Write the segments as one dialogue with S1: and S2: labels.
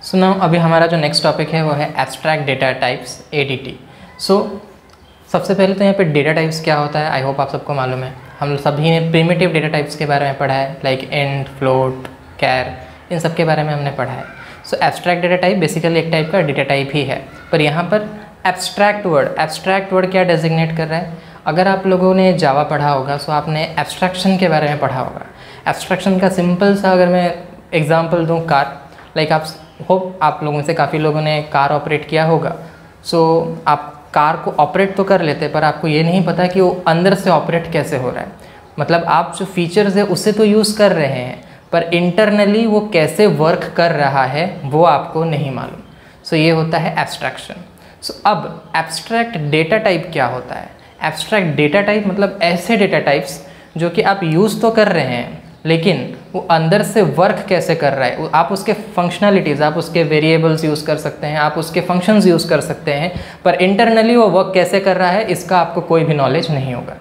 S1: सुनो, अभी हमारा जो नेक्स्ट टॉपिक है वो है एब्स्ट्रैक्ट डेटा टाइप्स ADT। सबसे पहले तो यहाँ पे डेटा टाइप्स क्या होता है, आई होप आप सबको मालूम है। हम सभी ने प्रिमिटिव डेटा टाइप्स के बारे में पढ़ा है, लाइक इंट, फ्लोट, कैर, इन सब के बारे में हमने पढ़ा है। एब्स्ट्रैक्ट डेटा टाइप बेसिकली एक टाइप का डेटा टाइप ही है, पर यहाँ पर एब्स्ट्रैक्ट वर्ड क्या डेजिग्नेट कर रहा है। अगर आप लोगों ने जावा पढ़ा होगा तो आपने एब्स्ट्रैक्शन के बारे में पढ़ा होगा। एब्स्ट्रैक्शन का सिंपल सा अगर मैं एग्जांपल दूँ, कार, लाइक आप लोगों में से काफ़ी लोगों ने कार ऑपरेट किया होगा। आप कार को ऑपरेट तो कर लेते, पर आपको ये नहीं पता कि वो अंदर से ऑपरेट कैसे हो रहा है। मतलब आप जो फीचर्स है उससे तो यूज़ कर रहे हैं, पर इंटरनली वो कैसे वर्क कर रहा है वो आपको नहीं मालूम। ये होता है एब्स्ट्रैक्शन। अब एब्स्ट्रैक्ट डेटा टाइप क्या होता है। एब्स्ट्रैक्ट डेटा टाइप मतलब ऐसे डेटा टाइप्स जो कि आप यूज़ तो कर रहे हैं, लेकिन वो अंदर से वर्क कैसे कर रहा है। आप उसके फंक्शनलिटीज़, आप उसके वेरिएबल्स यूज़ कर सकते हैं, आप उसके फंक्शंस यूज़ कर सकते हैं, पर इंटरनली वो वर्क कैसे कर रहा है इसका आपको कोई भी नॉलेज नहीं होगा।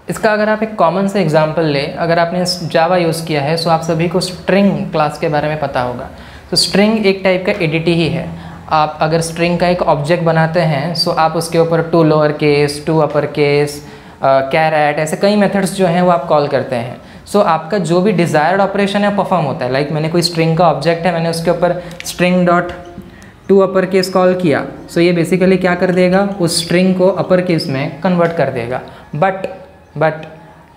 S1: इसका अगर आप एक कॉमन से एग्जांपल लें, अगर आपने जावा यूज़ किया है तो आप सभी को स्ट्रिंग क्लास के बारे में पता होगा। स्ट्रिंग एक टाइप का ADT ही है। आप अगर स्ट्रिंग का एक ऑब्जेक्ट बनाते हैं तो आप उसके ऊपर 2 lower case, 2 upper case, caret, ऐसे कई मेथड्स जो हैं वो आप कॉल करते हैं। आपका जो भी डिज़ायर्ड ऑपरेशन है परफॉर्म होता है। लाइक मैंने कोई स्ट्रिंग का ऑब्जेक्ट है, मैंने उसके ऊपर string dot 2 upper case call किया, ये बेसिकली क्या कर देगा, उस स्ट्रिंग को अपर केस में कन्वर्ट कर देगा। बट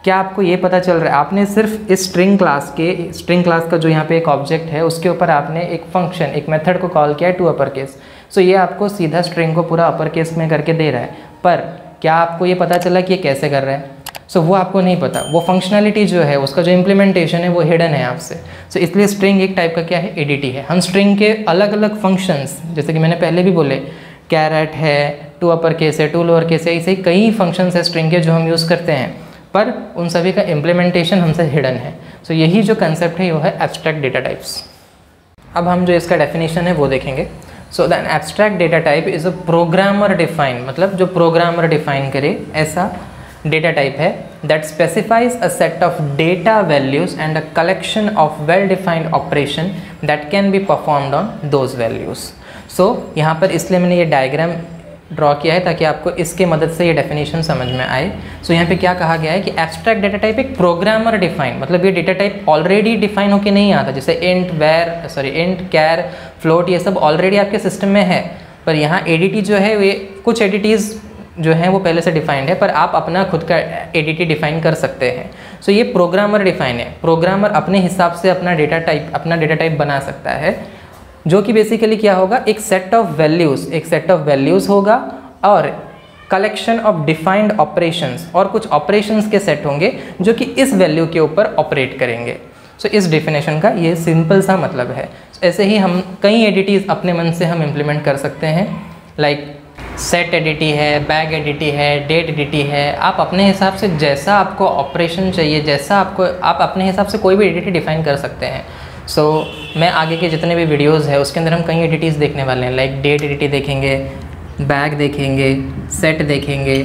S1: क्या आपको ये पता चल रहा है, आपने सिर्फ इस स्ट्रिंग क्लास का जो यहाँ पे एक ऑब्जेक्ट है उसके ऊपर आपने एक फंक्शन, एक मेथड को कॉल किया है 2 अपर केस। ये आपको सीधा स्ट्रिंग को पूरा अपर केस में करके दे रहा है, पर क्या आपको ये पता चला कि ये कैसे कर रहा है। वो आपको नहीं पता। वो फंक्शनलिटी जो है, उसका जो इम्प्लीमेंटेशन है वो हिडन है आपसे। इसलिए स्ट्रिंग एक टाइप का क्या है, ADT है। हम स्ट्रिंग के अलग अलग फंक्शंस, जैसे कि मैंने पहले भी बोले, कैरेट है, 2 अपर केस है, 2 लोअर केस है, ऐसे ही कई फंक्शंस है स्ट्रिंग के जो हम यूज़ करते हैं, पर उन सभी का इम्प्लीमेंटेशन हमसे हिडन है। यही जो कंसेप्ट है वो है एब्स्ट्रैक्ट डेटा टाइप्स। अब हम जो इसका डेफिनेशन है वो देखेंगे। Then abstract data type is a programmer define, मतलब जो प्रोग्रामर डिफाइन करे ऐसा डेटा टाइप है, that specifies a set of data values and a collection of well defined operation that can be performed on those values. यहाँ पर इसलिए मैंने ये डायग्राम ड्रॉ किया है ताकि आपको इसके मदद से ये डेफिनेशन समझ में आए। यहाँ पे क्या कहा गया है कि एब्स्ट्रैक्ट डेटा टाइप एक प्रोग्रामर डिफाइन, मतलब ये डेटा टाइप ऑलरेडी डिफाइन होके नहीं आता। जैसे इंट, कैर, फ्लोट, ये सब ऑलरेडी आपके सिस्टम में है, पर यहाँ ADT जो है, ये कुछ ADTs जो हैं वो पहले से डिफाइंड है, पर आप अपना खुद का ADT डिफाइन कर सकते हैं। ये प्रोग्रामर डिफाइन है। प्रोग्रामर अपने हिसाब से अपना डेटा टाइप बना सकता है, जो कि बेसिकली क्या होगा, एक सेट ऑफ वैल्यूज़ होगा और कलेक्शन ऑफ डिफाइंड ऑपरेशंस, और कुछ ऑपरेशंस के सेट होंगे जो कि इस वैल्यू के ऊपर ऑपरेट करेंगे। इस डेफिनेशन का ये सिंपल सा मतलब है। ऐसे ही हम कई ADTs अपने मन से हम इम्प्लीमेंट कर सकते हैं, लाइक सेट ADT है, बैग ADT है, डेट ADT है। आप अपने हिसाब से जैसा आपको ऑपरेशन चाहिए, जैसा आप अपने हिसाब से कोई भी ADT डिफाइन कर सकते हैं। मैं आगे के जितने भी वीडियोज़ है उसके अंदर हम कई ADTs देखने वाले हैं, लाइक डेट ADT देखेंगे, बैग देखेंगे, सेट देखेंगे।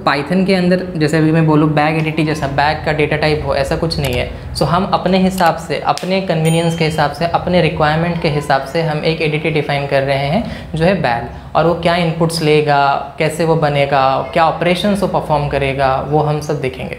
S1: पाइथन के अंदर जैसे अभी मैं बोलूँ बैग ADT जैसा बैग का डेटा टाइप हो, ऐसा कुछ नहीं है। हम अपने हिसाब से, अपने कन्वीनियंस के हिसाब से, अपने रिक्वायरमेंट के हिसाब से हम एक ADT डिफाइन कर रहे हैं जो है बैग, और वो क्या इनपुट्स लेगा, कैसे वो बनेगा, क्या ऑपरेशंस वो परफॉर्म करेगा, वो हम सब देखेंगे।